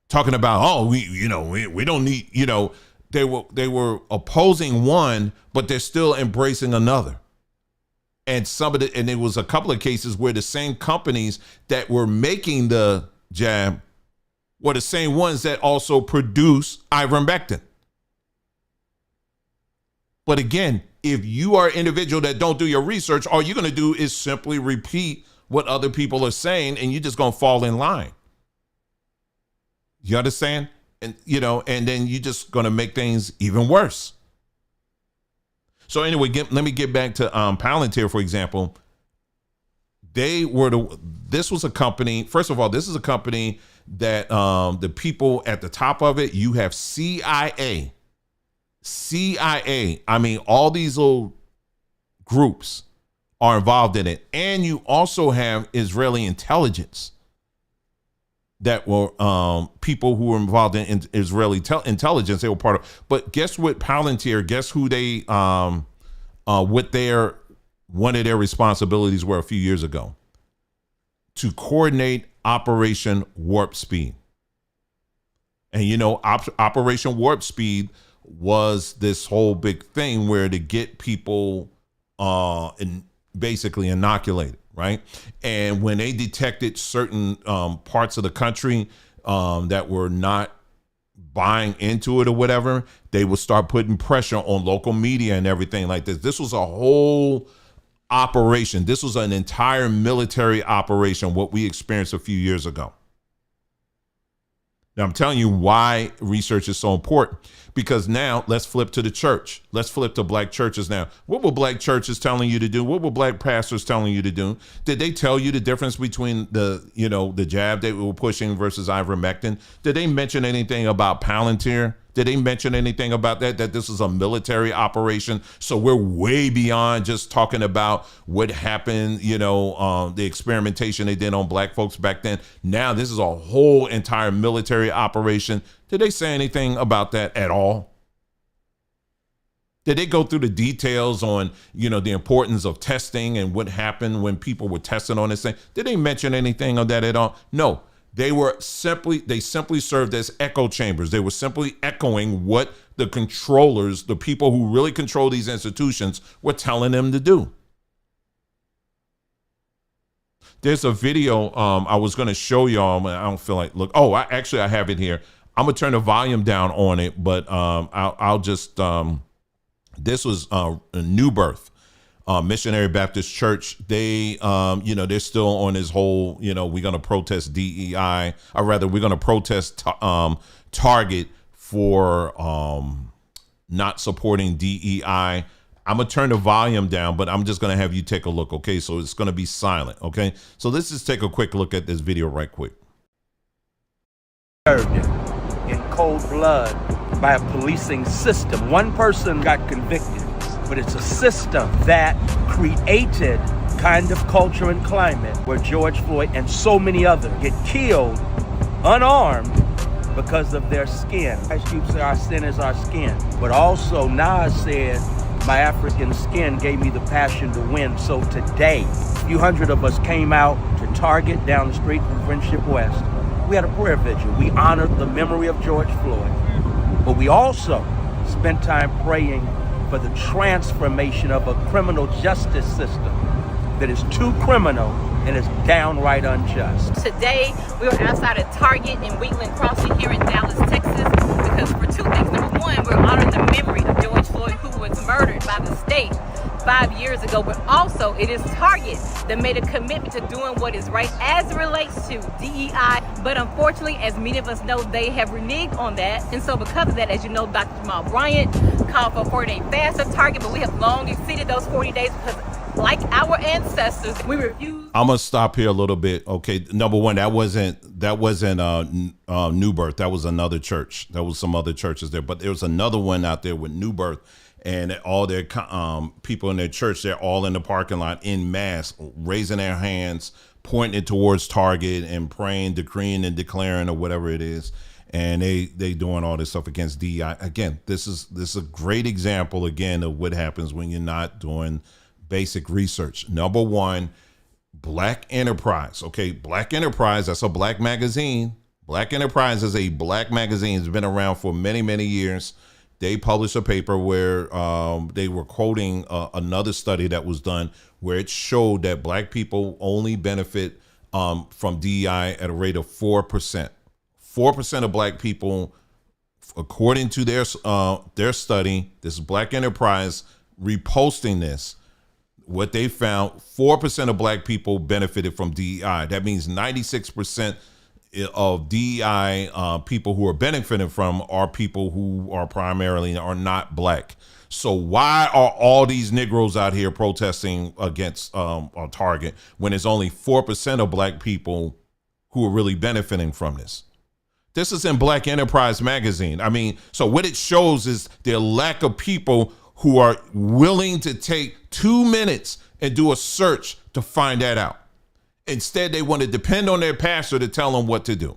talking about, we don't need, they were opposing one, but they're still embracing another. And and there was a couple of cases where the same companies that were making the jab were the same ones that also produce ivermectin. But again, if you are an individual that don't do your research, all you're going to do is simply repeat what other people are saying, and you're just going to fall in line. You understand? And, and then you're just going to make things even worse. So anyway, let me get back to Palantir, for example. This was a company, first of all, this is a company that the people at the top of it, you have CIA. I mean, all these little groups are involved in it. And you also have Israeli intelligence that were people who were involved in Israeli intelligence. They were part of. But guess what? Palantir. Guess who they one of their responsibilities were a few years ago? To coordinate Operation Warp Speed. And Operation Warp Speed was this whole big thing where to get people basically inoculated. Right. And when they detected certain parts of the country that were not buying into it or whatever, they would start putting pressure on local media and everything like this. This was a whole operation. This was an entire military operation, what we experienced a few years ago. Now, I'm telling you why research is so important, because now let's flip to the church. Let's flip to black churches now. What were black churches telling you to do? What were black pastors telling you to do? Did they tell you the difference between the jab they were pushing versus ivermectin? Did they mention anything about Palantir? Did they mention anything about that this is a military operation? So we're way beyond just talking about what happened, the experimentation they did on black folks back then. Now this is a whole entire military operation. Did they say anything about that at all? Did they go through the details on, the importance of testing and what happened when people were testing on this thing? Did they mention anything of that at all? No. They simply served as echo chambers. They were simply echoing what the controllers, the people who really control these institutions, were telling them to do. There's a video I was going to show y'all. I don't feel like I have it here. I'm gonna turn the volume down on it, but I'll just this was a New Birth. Missionary Baptist Church, they're still on this whole, we're going to protest DEI, or rather we're going to protest Target for not supporting DEI. I'm going to turn the volume down, but I'm just going to have you take a look, okay? So it's going to be silent, okay? So let's just take a quick look at this video right quick. In cold blood by a policing system. One person got convicted, but it's a system that created kind of culture and climate where George Floyd and so many others get killed unarmed because of their skin. Ice Cube said our sin is our skin, but also Nas said my African skin gave me the passion to win. So today, a few hundred of us came out to Target down the street from Friendship West. We had a prayer vigil. We honored the memory of George Floyd, but we also spent time praying for the transformation of a criminal justice system that is too criminal and is downright unjust. Today, we were outside of Target in Wheatland Crossing here in Dallas, Texas, because for two things. Number one, we're honoring the memory of George Floyd, who was murdered by the state 5 years ago, but also it is Target that made a commitment to doing what is right as it relates to DEI. But unfortunately, as many of us know, they have reneged on that. And so because of that, as you know, Dr. Jamal Bryant called for a 40-day fast at Target, but we have long exceeded those 40 days because like our ancestors, we refuse. I'm gonna stop here a little bit. Okay, number one, that wasn't New Birth. That was another church. There was some other churches there, but there was another one out there with New Birth, and all their people in their church, they're all in the parking lot in mass, raising their hands, pointing towards Target and praying, decreeing, and declaring, or whatever it is. And they doing all this stuff against DEI. Again, this is a great example again of what happens when you're not doing basic research. Number one, Black Enterprise. Okay, Black Enterprise, that's a black magazine. Black Enterprise is a black magazine. It's been around for many, many years. They published a paper where they were quoting another study that was done where it showed that black people only benefit from DEI at a rate of 4%. 4% of black people, according to their study, this is Black Enterprise reposting this, what they found, 4% of black people benefited from DEI. That means 96% of DEI people who are benefiting from are people who are primarily are not black. So why are all these Negroes out here protesting against Target when it's only 4% of black people who are really benefiting from this? This is in Black Enterprise magazine. I mean, so what it shows is their lack of people who are willing to take 2 minutes and do a search to find that out. Instead, they want to depend on their pastor to tell them what to do.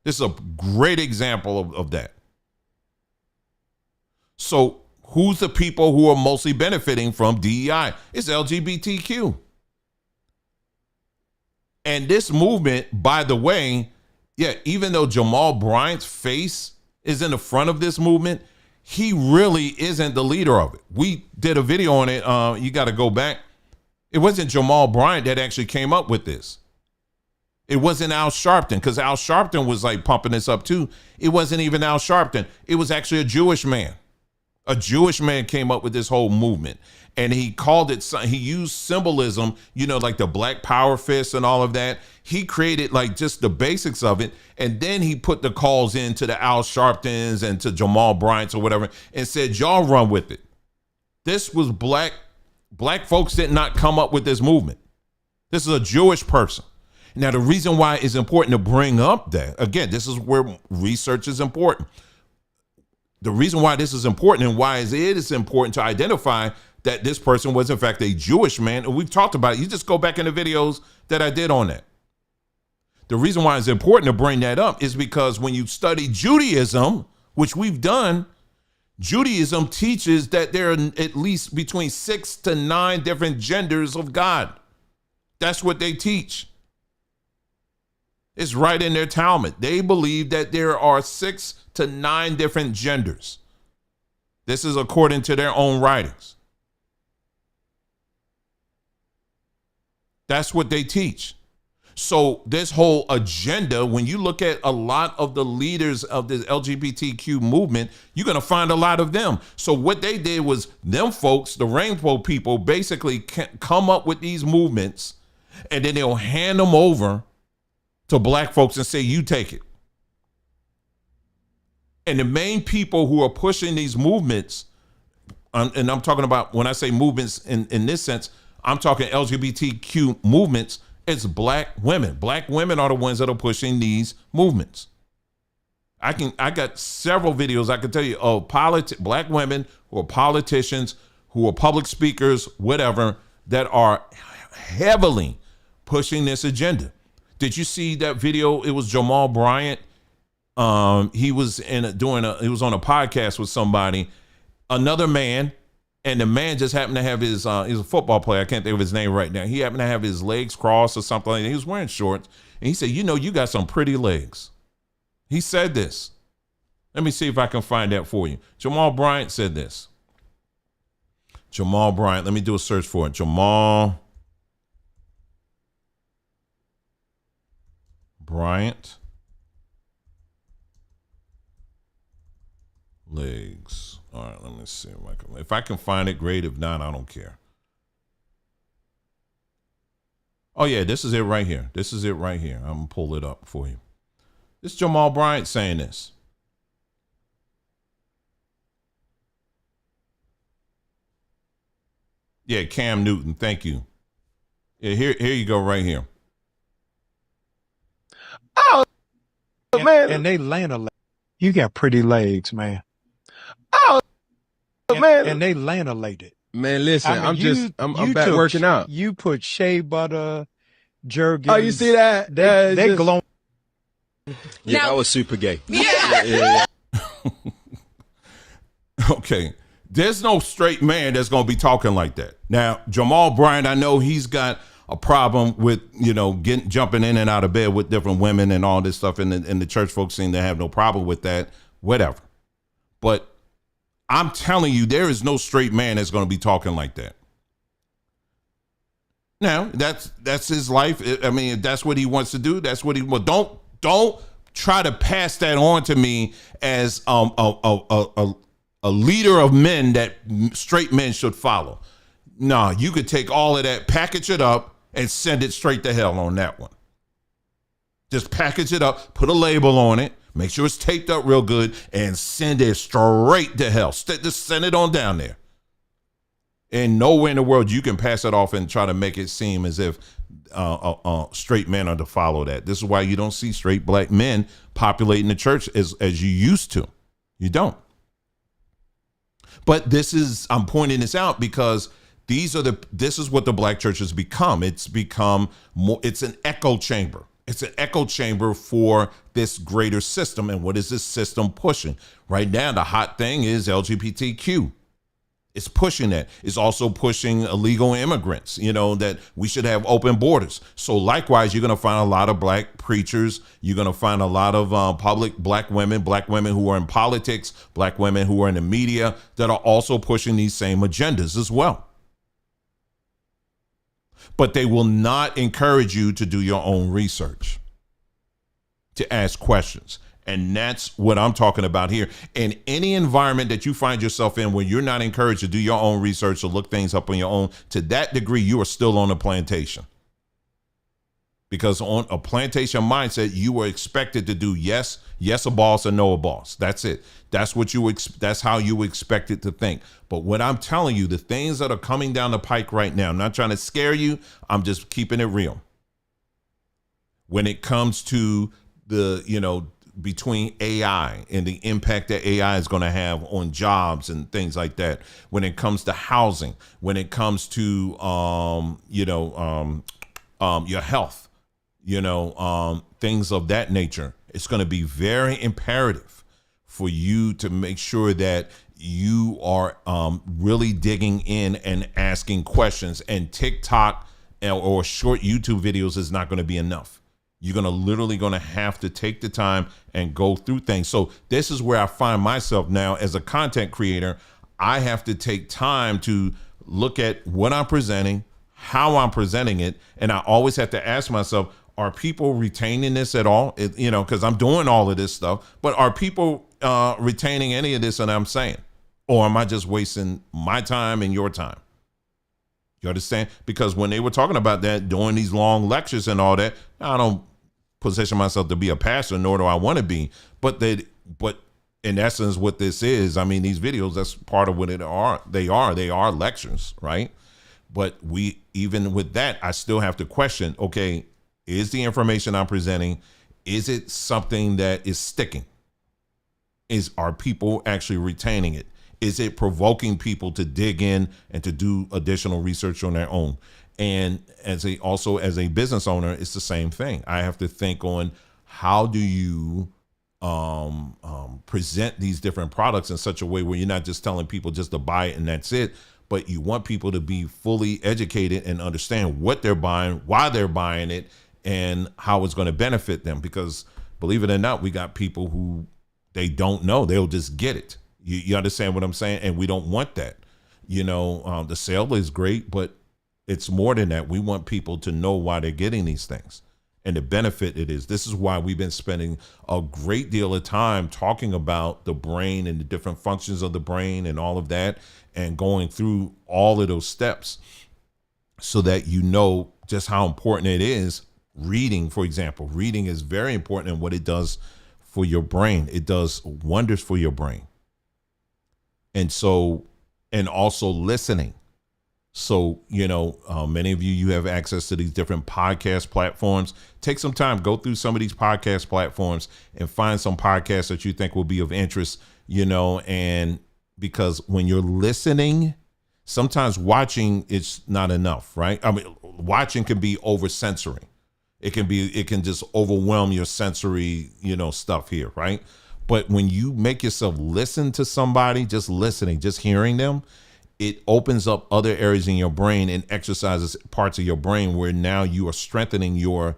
This is a great example of that. So who's the people who are mostly benefiting from DEI? It's LGBTQ. And this movement, by the way, yeah, even though Jamal Bryant's face is in the front of this movement, he really isn't the leader of it. We did a video on it. You got to go back. It wasn't Jamal Bryant that actually came up with this. It wasn't Al Sharpton, because Al Sharpton was like pumping this up too. It wasn't even Al Sharpton. It was actually a Jewish man. A Jewish man came up with this whole movement, and he called it, he used symbolism, you know, like the Black Power fist and all of that. He created like just the basics of it. And then he put the calls into the Al Sharptons and to Jamal Bryant's or whatever and said, y'all run with it. This was black folks did not come up with this movement. This is a Jewish person. Now, the reason why it's important to bring up that, again, this is where research is important. The reason why this is important and why it is important to identify that this person was in fact a Jewish man, and we've talked about it. You just go back in the videos that I did on that. The reason why it's important to bring that up is because when you study Judaism, which we've done, Judaism teaches that there are at least between 6 to 9 different genders of God. That's what they teach. It's right in their Talmud. They believe that there are 6 to 9 different genders. This is according to their own writings. That's what they teach. So this whole agenda, when you look at a lot of the leaders of the LGBTQ movement, you're going to find a lot of them. So what they did was them folks, the rainbow people, basically come up with these movements, and then they'll hand them over to black folks and say, you take it. And the main people who are pushing these movements And I'm talking about, when I say movements in this sense, I'm talking LGBTQ movements. It's black women. Black women are the ones that are pushing these movements. I got several videos I can tell you of black women who are politicians, who are public speakers, whatever, that are heavily pushing this agenda. Did you see that video? It was Jamal Bryant. He was he was on a podcast with somebody, another man, and the man just happened to have he's a football player. I can't think of his name right now. He happened to have his legs crossed or something like that. He was wearing shorts, and he said, you got some pretty legs. He said this. Let me see if I can find that for you. Jamal Bryant said this. Jamal Bryant, let me do a search for it. Jamal Bryant. Legs. All right, let me see if I can find it, great. If not, I don't care. Oh yeah, this is it right here. This is it right here. I'm gonna pull it up for you. This is Jamal Bryant saying this. Yeah, Cam Newton, thank you. Yeah, here you go right here. Oh, man. And they land you got pretty legs, man. Oh, man. And they lanolated. Man, listen, I'm back working out. You put shea butter, Jergens. Oh, you see that? They glowing. Yeah, that was super gay. Yeah. Okay. There's no straight man that's going to be talking like that. Now, Jamal Bryant, I know he's got a problem with, jumping in and out of bed with different women and all this stuff. And the church folks seem to have no problem with that, whatever. But I'm telling you, there is no straight man that's going to be talking like that. Now, that's his life. I mean, if that's what he wants to do, that's what he wants. Don't try to pass that on to me as a leader of men that straight men should follow. No, you could take all of that, package it up, and send it straight to hell on that one. Just package it up, put a label on it, make sure it's taped up real good, and send it straight to hell. Just send it on down there. And nowhere in the world you can pass it off and try to make it seem as if straight men are to follow that. This is why you don't see straight black men populating the church as you used to. You don't. But I'm pointing this out because this is what the black church has become. It's become more, it's an echo chamber. It's an echo chamber for this greater system. And what is this system pushing? Right now, the hot thing is LGBTQ. It's pushing that. It's also pushing illegal immigrants, that we should have open borders. So likewise, you're going to find a lot of black preachers. You're going to find a lot of public black women who are in politics, black women who are in the media that are also pushing these same agendas as well. But they will not encourage you to do your own research, to ask questions. And that's what I'm talking about here. In any environment that you find yourself in where you're not encouraged to do your own research or look things up on your own, to that degree, you are still on a plantation. Because on a plantation mindset, you are expected to do yes, a boss, and no, a boss. That's it. That's that's how you expect it to think. But what I'm telling you, the things that are coming down the pike right now, I'm not trying to scare you. I'm just keeping it real. When it comes to between AI and the impact that AI is going to have on jobs and things like that, when it comes to housing, when it comes to your health, things of that nature, it's going to be very imperative for you to make sure that you are really digging in and asking questions. And TikTok or short YouTube videos is not going to be enough. You're literally going to have to take the time and go through things. So this is where I find myself now as a content creator. I have to take time to look at what I'm presenting, how I'm presenting it. And I always have to ask myself, are people retaining this at all? Because I'm doing all of this stuff, but are people retaining any of this that I'm saying? Or am I just wasting my time and your time? You understand? Because when they were talking about that, doing these long lectures and all that, I don't position myself to be a pastor, nor do I want to be. But in essence, what this is, I mean, these videos, that's part of what it are. They are lectures, right? But even with that, I still have to question, okay, is the information I'm presenting, is it something that is sticking? Are people actually retaining it? Is it provoking people to dig in and to do additional research on their own? And as a business owner, it's the same thing. I have to think on how do you present these different products in such a way where you're not just telling people just to buy it and that's it, but you want people to be fully educated and understand what they're buying, why they're buying it, and how it's going to benefit them. Because believe it or not, we got people who they don't know. They'll just get it. You understand what I'm saying? And we don't want that. The sale is great, but it's more than that. We want people to know why they're getting these things and the benefit it is. This is why we've been spending a great deal of time talking about the brain and the different functions of the brain and all of that, and going through all of those steps so that you know just how important it is. Reading, for example, reading is very important in what it does for your brain. It does wonders for your brain. And also listening. So, many of you have access to these different podcast platforms. Take some time, go through some of these podcast platforms and find some podcasts that you think will be of interest, and because when you're listening, sometimes watching is not enough, right? I mean, watching can be over censoring. It can just overwhelm your sensory, stuff here, right? But when you make yourself listen to somebody, just listening, just hearing them, it opens up other areas in your brain and exercises parts of your brain where now you are strengthening your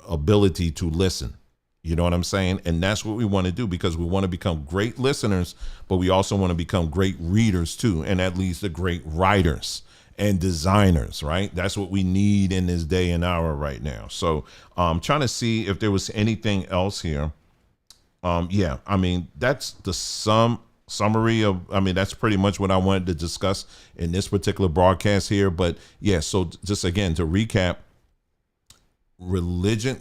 ability to listen. You know what I'm saying? And that's what we want to do, because we want to become great listeners, but we also want to become great readers too, and that leads to great writers and designers, right? That's what we need in this day and hour right now. So I'm trying to see if there was anything else here. Yeah, I mean, that's the summary of, that's pretty much what I wanted to discuss in this particular broadcast here. But yeah, so just again, to recap, religion,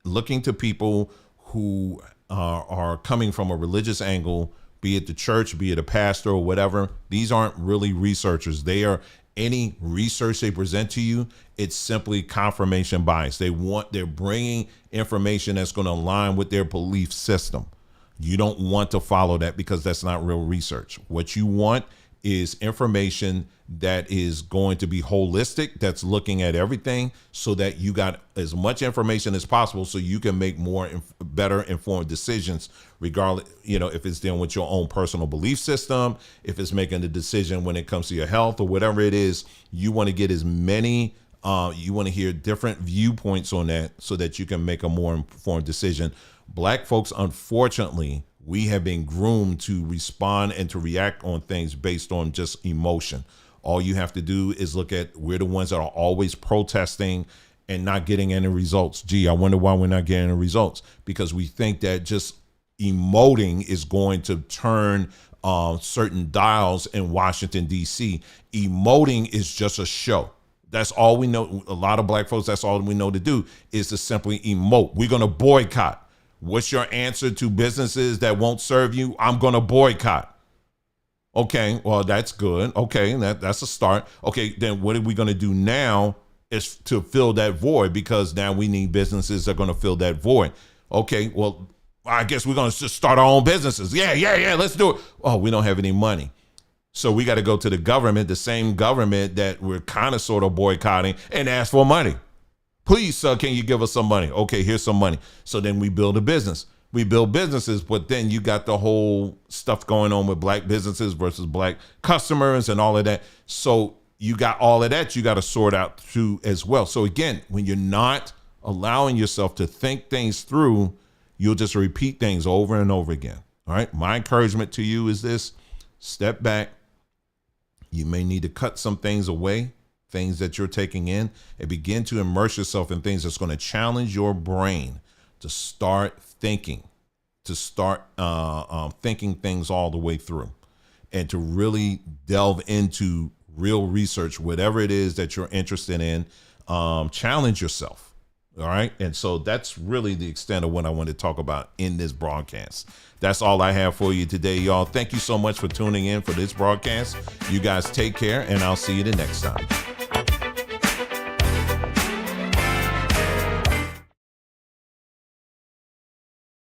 looking to people who are coming from a religious angle, be it the church, be it a pastor or whatever, these aren't really researchers. They are any research they present to you, it's simply confirmation bias. They're bringing information that's going to align with their belief system. You don't want to follow that, because that's not real research. What you want is information that is going to be holistic, that's looking at everything, so that you got as much information as possible so you can make better informed decisions, regardless, if it's dealing with your own personal belief system, if it's making the decision when it comes to your health or whatever it is. You want to get as many, you want to hear different viewpoints on that so that you can make a more informed decision. Black folks, unfortunately, we have been groomed to respond and to react on things based on just emotion. All you have to do is look at, we're the ones that are always protesting and not getting any results. Gee, I wonder why we're not getting any results, because we think that just emoting is going to turn certain dials in Washington, D.C. Emoting is just a show. That's all we know. A lot of black folks, that's all we know to do is to simply emote. We're going to boycott. What's your answer to businesses that won't serve you? I'm going to boycott. Okay, well, that's good. Okay, that's a start. Okay, then what are we going to do now is to fill that void, because now we need businesses that are going to fill that void. Okay, well, I guess we're going to just start our own businesses. Yeah, let's do it. Oh, we don't have any money. So we got to go to the government, the same government that we're kind of sort of boycotting, and ask for money. Please, sir, can you give us some money? Okay, here's some money. So then we build a business. We build businesses, but then you got the whole stuff going on with black businesses versus black customers and all of that. So you got all of that you got to sort out too as well. So again, when you're not allowing yourself to think things through, you'll just repeat things over and over again. All right. My encouragement to you is this: step back. You may need to cut some things away, things that you're taking in, and begin to immerse yourself in things that's going to challenge your brain to start thinking, thinking things all the way through, and to really delve into real research, whatever it is that you're interested in. Challenge yourself. All right. And so that's really the extent of what I want to talk about in this broadcast. That's all I have for you today, y'all. Thank you so much for tuning in for this broadcast. You guys take care, and I'll see you the next time.